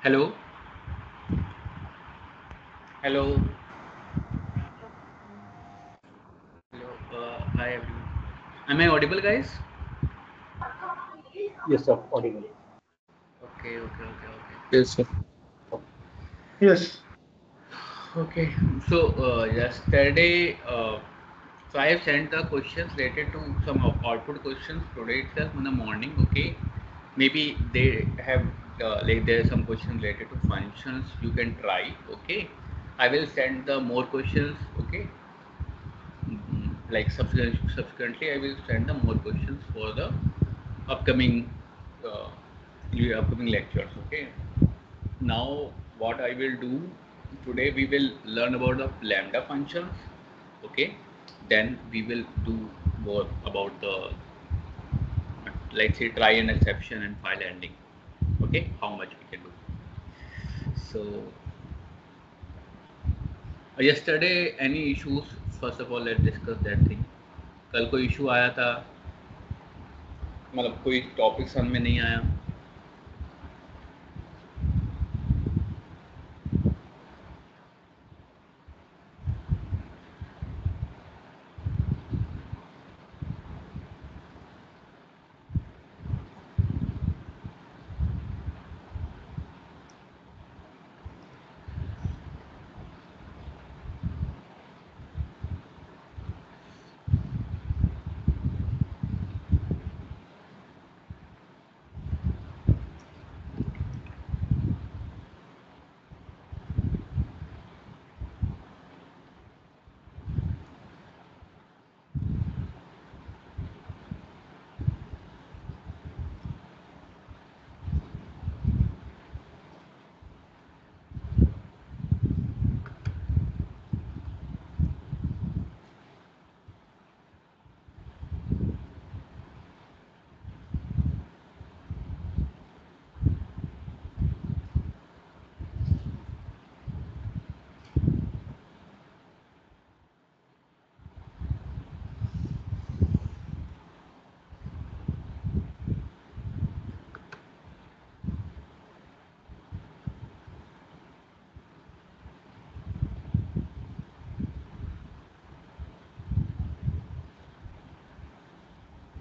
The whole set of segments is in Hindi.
Hello, hello, hello. Hi everyone. Am I audible, guys? Yes, sir. Audible. Okay, okay, okay, okay. Yes, sir. Yes. Okay. So yesterday, so I have sent the questions related to some output questions today itself in the morning. Okay, maybe they have like there are some questions related to functions. You can try. Okay, I will send the more questions. Okay, like subsequently, I will send the more questions for the upcoming uh, upcoming lectures. Okay. Now what I will do today, we will learn about the lambda functions. Okay, then we will do more about the, let's say, try and exception and file ending. Okay, how much we can do. So yesterday any issues? First of all, let's discuss that thing. कल कोई इशू आया था, मतलब कोई टॉपिक समझ में नहीं आया?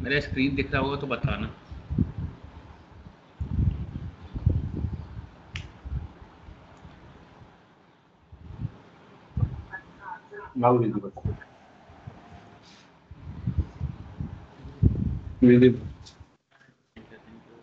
मेरा स्क्रीन दिख रहा होगा तो बताना. Now visible. Visible. Thank you, thank you.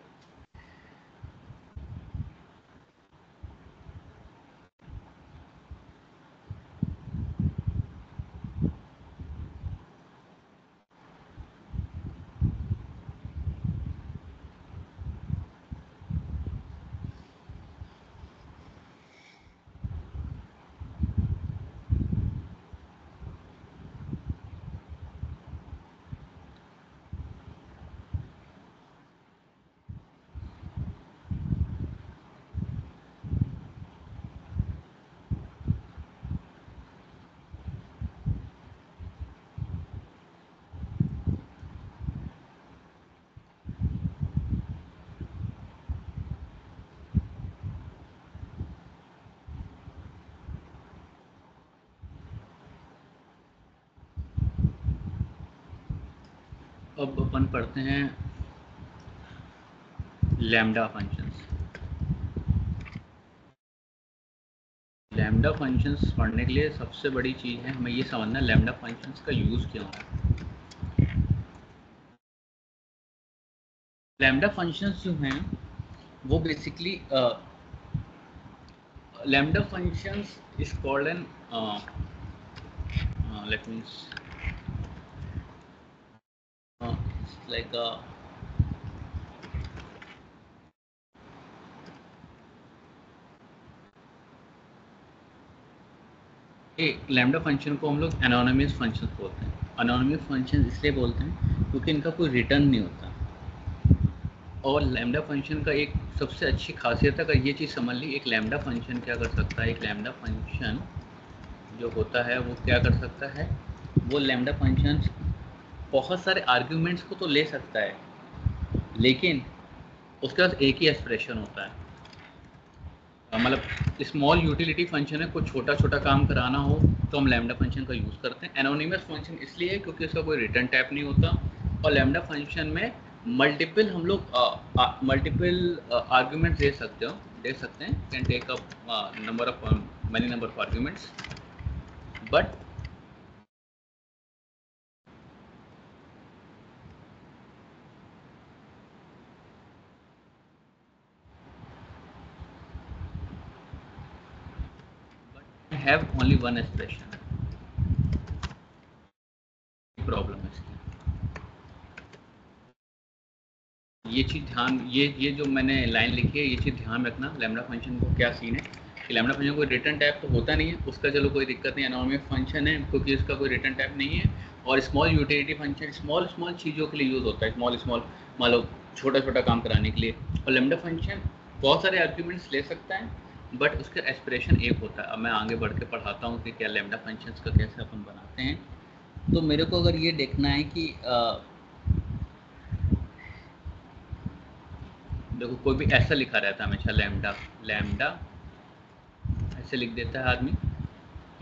अब अपन पढ़ते हैं लैम्डा फंक्शंस. लैम्डा फंक्शंस पढ़ने के लिए सबसे बड़ी चीज़ है हमें ये समझना लैम्डा फंक्शंस का यूज़ क्या है. लैम्डा फंक्शंस जो हैं वो basically lambda functions is called an let means like lambda function को हम लोग एनोनिमस फंक्शन बोलते हैं. एनोनिमस फंक्शन इसलिए बोलते हैं क्योंकि इनका कोई रिटर्न नहीं होता. और लैम्डा फंक्शन का एक सबसे अच्छी खासियत अगर ये चीज़ समझ ली, एक लैम्डा फंक्शन क्या कर सकता है, एक लैम्डा फंक्शन जो होता है वो क्या कर सकता है, वो लैम्डा फंक्शन बहुत सारे आर्ग्यूमेंट्स को तो ले सकता है लेकिन उसके पास एक ही एक्सप्रेशन होता है। मतलब स्मॉल यूटिलिटी फंक्शन है, कुछ छोटा छोटा काम कराना हो तो हम लैम्डा फंक्शन का यूज़ करते हैं। एनोनिमस फंक्शन इसलिए है क्योंकि उसका कोई रिटर्न टाइप नहीं होता, और लैम्डा फंक्शन में मल्टीपल हम लोग मल्टीपल आर्ग्यूमेंट्स दे सकते हैं, can take up number of many number of arguments, but have only one expression. Problem है इसकी, ये चीज़ ध्यान, ये जो मैंने लाइन लिखी है ये चीज़ ध्यान रखना। लैम्डा फंक्शन को क्या सीन है कि लैम्डा फंक्शन कोई रिटर्न टाइप तो होता नहीं है उसका, चलो कोई दिक्कत नहीं, एनोनिमस फंक्शन है क्योंकि इसका कोई रिटर्न टाइप नहीं है। और small utility function small small चीज़ों के लिए यूज़ होता है, स्मॉल स्मॉल मान लो छोटा छोटा काम कराने के लिए। और लैम्डा फंक्शन बहुत सारे आर्ग्यूमेंट्स ले सकता है, बट उसका एक्सप्रेशन एक होता है। अब मैं आगे बढ़ के पढ़ाता हूँ कि क्या लैम्डा फंक्शंस का कैसे अपन बनाते हैं। तो मेरे को अगर ये देखना है कि देखो कोई भी ऐसा लिखा रहता है हमेशा, लैम्डा लैम्डा ऐसे लिख देता है आदमी,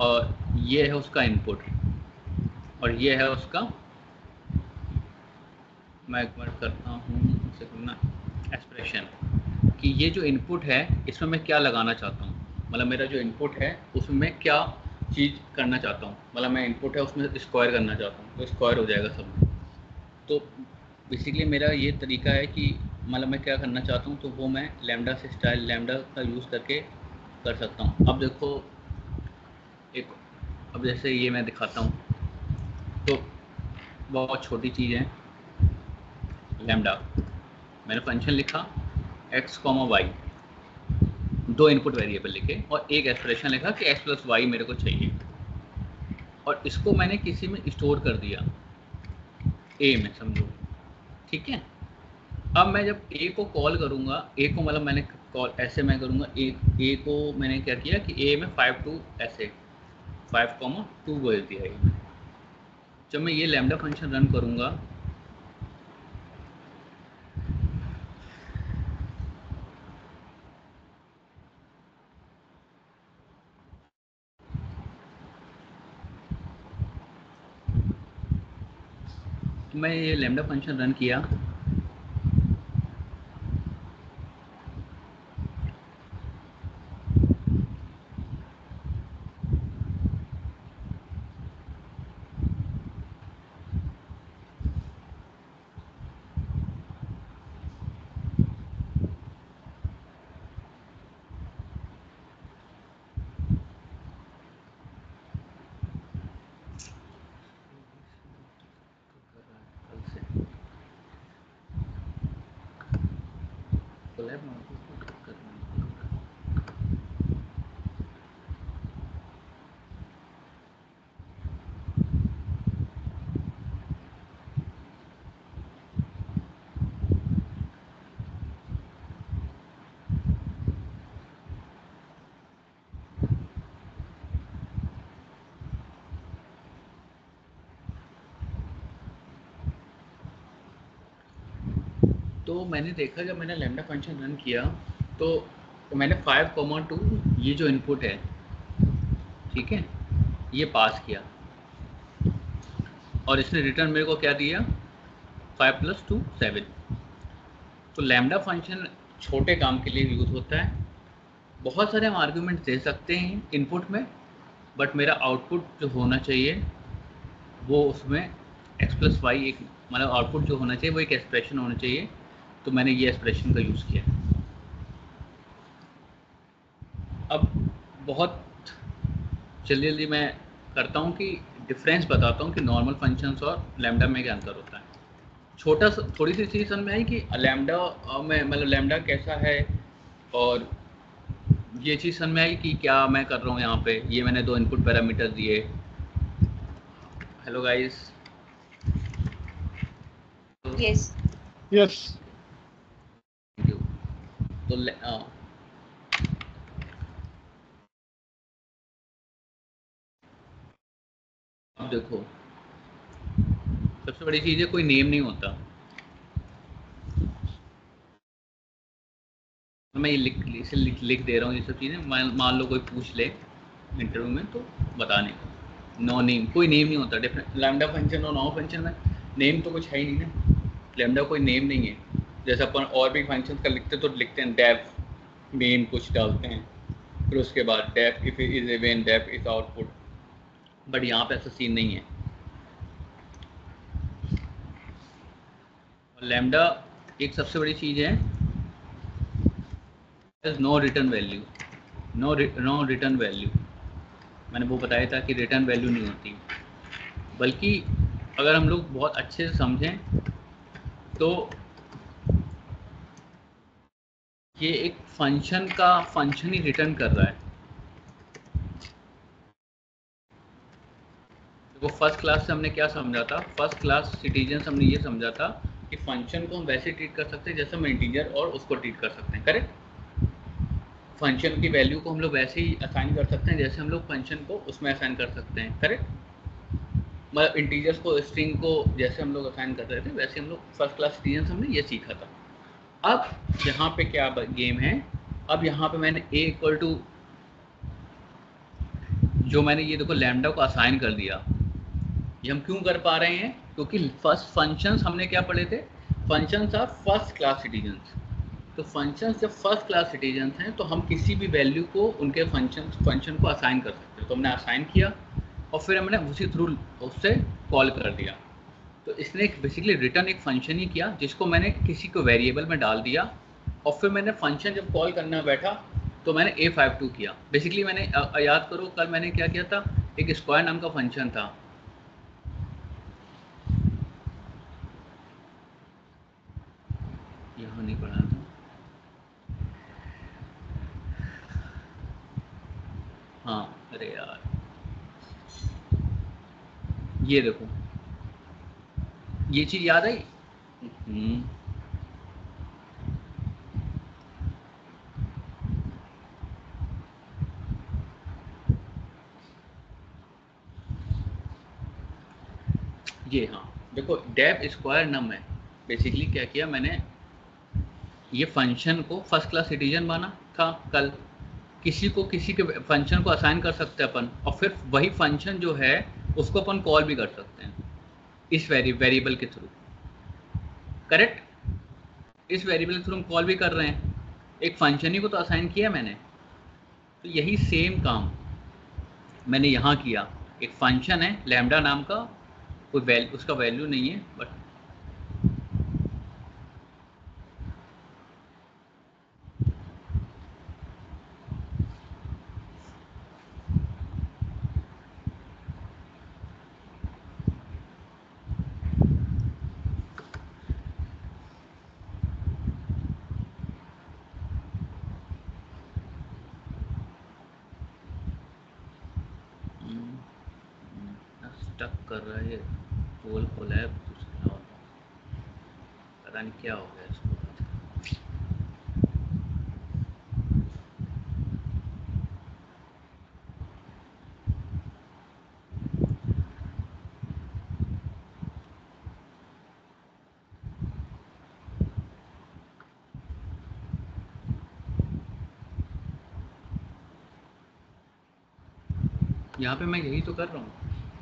और ये है उसका इनपुट और ये है उसका, मैं एक बार करता हूँ इसे करना एक्सप्रेशन, कि ये जो इनपुट है इसमें मैं क्या लगाना चाहता हूँ। मतलब मेरा जो इनपुट है उसमें मैं क्या चीज़ करना चाहता हूँ, मतलब मैं इनपुट है उसमें स्क्वायर करना चाहता हूँ तो स्क्वायर हो जाएगा सब में। तो बेसिकली मेरा ये तरीका है कि मतलब मैं क्या करना चाहता हूँ तो वो मैं लैम्डा से स्टाइल लैम्डा का यूज़ करके कर सकता हूँ। अब देखो एक, अब जैसे ये मैं दिखाता हूँ तो बहुत छोटी चीज़ है लैम्डा। मैंने फंक्शन लिखा x, y, दो इनपुट वेरिएबल लिखे और एक एक्सप्रेशन लिखा कि x प्लस वाई मेरे को चाहिए, और इसको मैंने किसी में स्टोर कर दिया a में, समझो, ठीक है। अब मैं जब a को कॉल करूँगा, a को मतलब मैंने कॉल ऐसे मैं करूँगा, a को मैंने क्या किया कि a में 5 2 ऐसे 5,2 बोल दिया है। जब मैं ये लैम्डा फंक्शन रन करूँगा तो मैं ये लैम्डा फंक्शन रन किया तो मैंने देखा जब मैंने लैम्डा फंक्शन रन किया तो मैंने 5,2 ये जो इनपुट है, ठीक है, ये पास किया और इसने रिटर्न मेरे को क्या दिया 5 + 2 7। तो लैम्डा फंक्शन छोटे काम के लिए यूज़ होता है। बहुत सारे हम आर्ग्यूमेंट दे सकते हैं इनपुट में, बट मेरा आउटपुट जो होना चाहिए वो उसमें x + y एक, मतलब आउटपुट जो होना चाहिए वो एक एक्सप्रेशन होना चाहिए। तो मैंने ये एक्सप्रेशन का यूज़ किया। अब बहुत जल्दी जल्दी मैं करता हूँ कि डिफरेंस बताता हूँ कि नॉर्मल फंक्शंस और लैम्डा में क्या अंतर होता है। छोटा सा थोड़ी सी चीज़ समझ में आई कि लैम्डा में मतलब लैम्डा कैसा है, और ये चीज़ समझ में आई कि क्या मैं कर रहा हूँ यहाँ पे। ये मैंने दो इनपुट पैरामीटर दिए। Hello guys. Yes. Yes. Thank you. तो अब देखो सबसे बड़ी चीज़ है कोई नेम नहीं होता। मैं ये लिख दे रहा हूँ ये सब चीज़ें, मान लो कोई पूछ ले इंटरव्यू में तो बताने को। नो नेम, कोई नेम नहीं होता डिफरेंट लैम्डा फंक्शन और नो फंक्शन में नेम तो कुछ है ही नहीं ना, लैम्डा कोई नेम नहीं है। जैसे अपन और भी फंक्शन का लिखते तो लिखते हैं डेफ मेन कुछ डालते हैं, फिर उसके बाद def if is even def is output, but यहाँ पे ऐसा सीन नहीं है। और लैम्डा एक सबसे बड़ी चीज़ है, no return value, no return value. मैंने वो बताया था कि रिटर्न वैल्यू नहीं होती, बल्कि अगर हम लोग बहुत अच्छे से समझें तो ये एक फंक्शन का फंक्शन ही रिटर्न कर रहा है। वो फर्स्ट क्लास से हमने क्या समझा था, फर्स्ट क्लास सिटीजन हमने ये समझा था कि फंक्शन को हम वैसे ट्रीट कर सकते हैं जैसे हम इंटीजर और उसको ट्रीट कर सकते हैं, करेक्ट। फंक्शन की वैल्यू को हम लोग वैसे ही असाइन कर सकते हैं जैसे हम लोग फंक्शन को उसमें असाइन कर सकते हैं, करेक्ट। मतलब इंटीजर्स को स्ट्रिंग को जैसे हम लोग असाइन कर रहे थे वैसे हम लोग फर्स्ट क्लास सिटीजन हमने ये सीखा था। अब यहाँ पे क्या गेम है, अब यहाँ पे मैंने a इक्वल टू जो मैंने ये देखो लैम्डा को असाइन कर दिया, ये हम क्यों कर पा रहे हैं, क्योंकि फर्स्ट फंक्शंस हमने क्या पढ़े थे, functions are first class citizens. तो फंक्शंस जब फर्स्ट क्लास सिटीजन्स हैं तो हम किसी भी वैल्यू को उनके फंक्शन को असाइन कर सकते हैं। तो हमने असाइन किया और फिर हमने उसी थ्रू उससे कॉल कर दिया। तो इसने बेसिकली रिटर्न एक फंक्शन ही किया जिसको मैंने किसी को वेरिएबल में डाल दिया, और फिर मैंने फंक्शन जब कॉल करना बैठा तो मैंने a52 किया। बेसिकली मैंने याद करो कल मैंने क्या किया था, एक स्क्वायर नाम का फंक्शन था, यहाँ नहीं पढ़ा था, हाँ अरे यार ये देखो ये चीज़ याद आई। ये हाँ देखो डेफ स्क्वायर नम है। बेसिकली क्या किया मैंने, ये फंक्शन को फर्स्ट क्लास सिटीजन माना था कल, किसी को किसी के फंक्शन को असाइन कर सकते हैं अपन, और फिर वही फंक्शन जो है उसको अपन कॉल भी कर सकते हैं इस वेरिएबल के थ्रू, करेक्ट। इस वेरिएबल के थ्रू हम कॉल भी कर रहे हैं, एक फंक्शन ही को तो असाइन किया मैंने। तो यही सेम काम मैंने यहाँ किया, एक फंक्शन है लैम्डा नाम का, कोई उसका वैल्यू नहीं है बट स्टक कर रहा है ये रोल खोला है पता नहीं क्या हो गया इसको। यहाँ पे मैं यही तो कर रहा हूँ,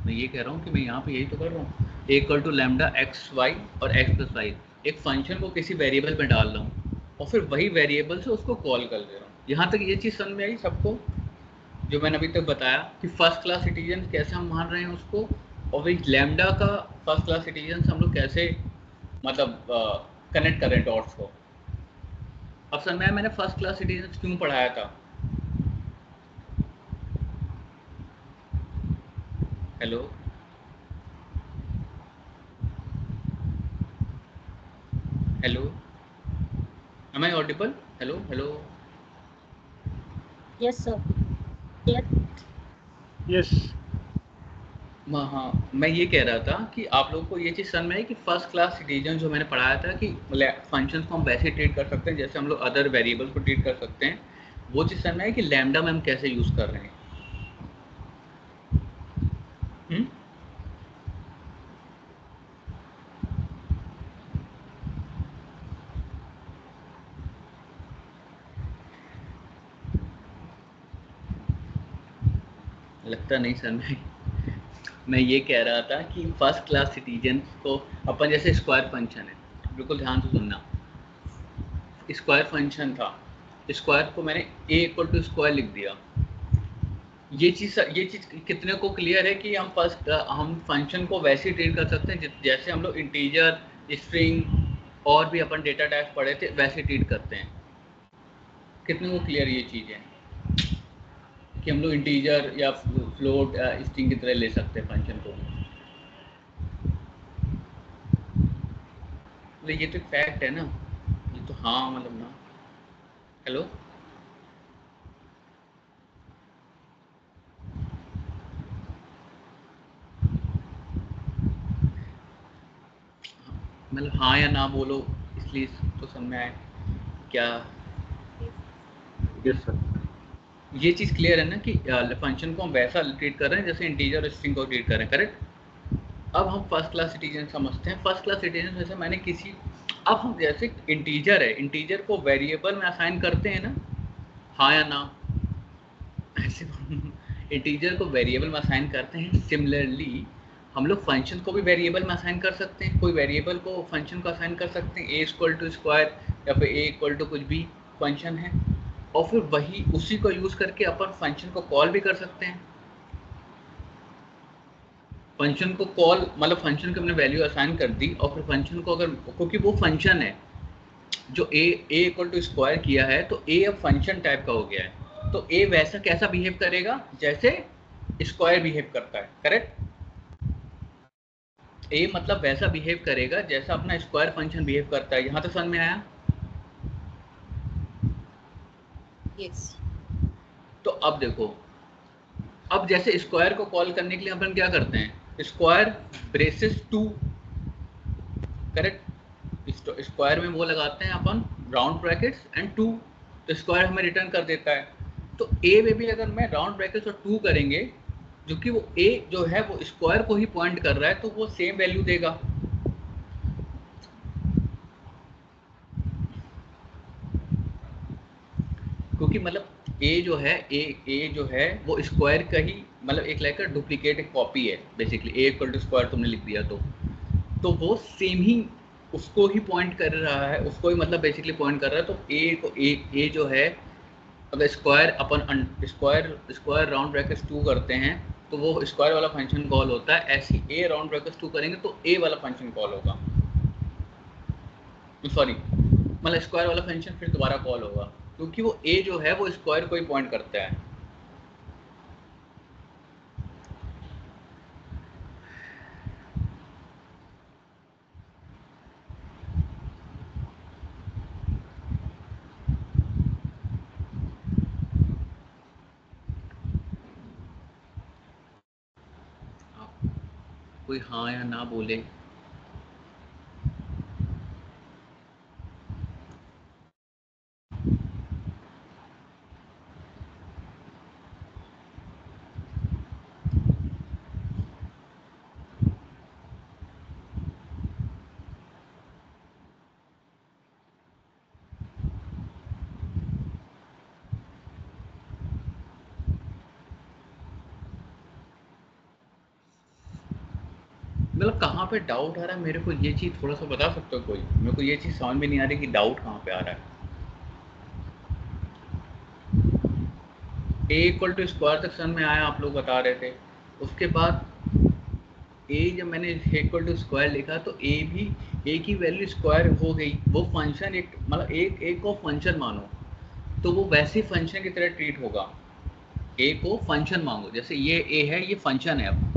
मैं ये कह रहा हूँ कि मैं यहाँ पे यही तो कर रहा हूँ, A equal to lambda X Y और एक्स प्लस वाई, एक फंक्शन को किसी वेरिएबल में डाल रहा हूँ और फिर वही वेरिएबल से उसको कॉल कर दे रहा हूँ। यहाँ तक ये चीज़ समझ में आई सबको, जो मैंने अभी तक बताया कि फर्स्ट क्लास सिटीजन कैसे हम मान रहे हैं उसको, और वही लैम्डा का फर्स्ट क्लास सिटीजन हम लोग कैसे मतलब कनेक्ट कर रहे हैं डॉट्स को। अब समझ में आया मैंने फर्स्ट क्लास सिटीजन क्यों पढ़ाया था। Hello hello, am I audible, hello hello. Yes, sir. Yes. Yes. हाँ मैं ये कह रहा था कि आप लोगों को ये चीज़ समझ में आई कि फर्स्ट क्लास सिटीजन जो मैंने पढ़ाया था कि फंक्शंस को हम वैसे ट्रीट कर सकते हैं जैसे हम लोग अदर वेरिएबल्स को ट्रीट कर सकते हैं, वो चीज़ समझ में आई कि लैम्डा में हम कैसे यूज़ कर रहे हैं। हुँ? लगता नहीं सर, मैं ये कह रहा था कि फर्स्ट क्लास सिटीजन को अपन जैसे स्क्वायर फंक्शन है, बिल्कुल ध्यान से सुनना, स्क्वायर फंक्शन था, स्क्वायर को मैंने a इक्वल टू स्क्वायर लिख दिया। ये चीज़ कितने को क्लियर है कि हम फंक्शन को वैसे ही ट्रीट कर सकते हैं जैसे हम लोग इंटीजर, स्ट्रिंग और भी अपन डेटा टाइप पढ़े थे वैसे ट्रीट करते हैं? कितने को क्लियर ये चीज़ है कि हम लोग इंटीजर या फ्लोट स्ट्रिंग की तरह ले सकते हैं फंक्शन को? तो ये तो फैक्ट है ना, ये तो हाँ मतलब ना। हेलो, मतलब हाँ या ना बोलो, इसलिए तो समझ में आए क्या? Yes, sir. ये चीज़ क्लियर है ना कि फंक्शन को हम वैसा ट्रीट कर रहे हैं जैसे इंटीजर और स्ट्रिंग को ट्रीट कर रहे हैं, करेक्ट? अब हम फर्स्ट क्लास सिटीजन समझते हैं। फर्स्ट क्लास सिटीजन जैसे मैंने किसी, अब हम जैसे इंटीजर है, इंटीजर को वेरिएबल में असाइन करते हैं ना, हाँ या ना? ऐसे इंटीजर को वेरिएबल में असाइन करते हैं। सिमिलरली हम लोग फंक्शन को भी वेरिएबल में असाइन कर सकते हैं, कोई वेरिएबल को फंक्शन को असाइन कर सकते हैं, ए इक्वल टू स्क्वायर या फिर ए इक्वल टू कुछ भी फंक्शन है, और फिर वही उसी को यूज़ करके अपन फंक्शन को कॉल भी कर सकते हैं। फंक्शन को कॉल मतलब फंक्शन को हमने वैल्यू असाइन कर दी, और फिर फंक्शन को अगर, क्योंकि वो फंक्शन है जो ए इक्वल टू स्क्वायर किया है, तो ए अब फंक्शन टाइप का हो गया है, तो ए वैसा कैसा बिहेव करेगा जैसे स्क्वायर बिहेव करता है, करेक्ट? ए मतलब वैसा बिहेव करेगा जैसा अपना स्क्वायर फंक्शन बिहेव करता है। यहाँ तक समझ में आया? Yes. तो अब देखो, अब जैसे स्क्वायर को कॉल करने के लिए अपन क्या करते हैं, स्क्वायर ब्रेसेस 2, करेक्ट? स्क्वायर में वो लगाते हैं अपन राउंड ब्रैकेट्स एंड 2, तो स्क्वायर हमें रिटर्न कर देता है। तो ए में भी अगर मैं राउंड ब्रैकेट्स और 2 करेंगे, जो कि वो ए जो है वो स्क्वायर को ही पॉइंट कर रहा है, तो वो सेम वैल्यू देगा। क्योंकि मतलब ए जो है, ए जो है वो स्क्वायर का ही मतलब एक लाइक डुप्लीकेट, एक कॉपी है basically. A equal to square तुमने लिख दिया तो वो सेम ही उसको ही पॉइंट कर रहा है, उसको ही मतलब बेसिकली पॉइंट कर रहा है। तो ए को ए जो है, अगर square upon square square round brackets 2 करते हैं तो वो स्क्वायर वाला फंक्शन कॉल होता है। ऐसे ही ए राउंड ब्रैकेट्स 2 करेंगे तो ए वाला फंक्शन कॉल होगा, सॉरी मतलब स्क्वायर वाला फंक्शन फिर दोबारा कॉल होगा, क्योंकि वो ए जो है वो स्क्वायर को ही पॉइंट करता है। आप कोई हाँ या ना बोले। मतलब कहाँ पे डाउट आ रहा है मेरे को, ये चीज़ थोड़ा सा बता सकते हो कोई? मेरे को ये चीज़ समझ में नहीं आ रही कि डाउट कहाँ पे आ रहा है। ए इक्वल टू स्क्वायर तक समझ में आया, आप लोग बता रहे थे। उसके बाद ए जब मैंने इक्वल टू स्क्वायर लिखा तो ए भी, ए की वैल्यू स्क्वायर हो गई। वो फंक्शन एक मतलब एक को फंक्शन मानो तो वो वैसे फंक्शन की तरह ट्रीट होगा। ए को फंक्शन मांगो, जैसे ये ए है, ये फंक्शन है, अब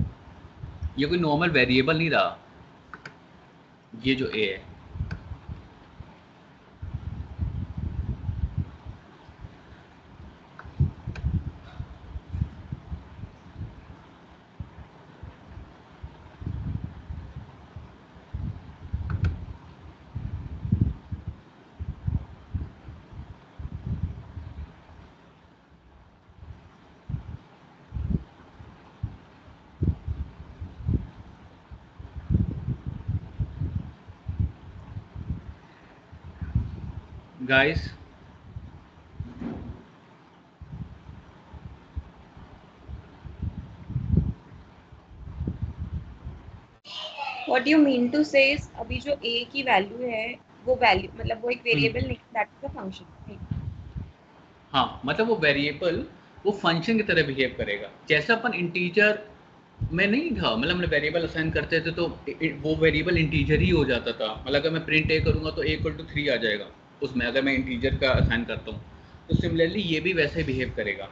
ये कोई नॉर्मल वेरिएबल नहीं रहा, ये जो ए है। Guys what you mean to say is अभी जो a की वैल्यू है वो वैल्यू मतलब वो एक वेरिएबल नहीं, दैट इज अ फंक्शन। हाँ, मतलब वो वेरिएबल वो फंक्शन की तरह बिहेव करेगा, जैसे अपन इंटीजर में नहीं था, मतलब हमने वेरिएबल असाइन करते थे तो वो वेरिएबल इंटीजर ही हो जाता था। मतलब अगर मैं प्रिंट ए करूँगा तो a = 3 आ जाएगा उसमें, अगर मैं इंटीजर का असाइन करता हूँ। तो सिमिलरली ये भी वैसे बिहेव करेगा।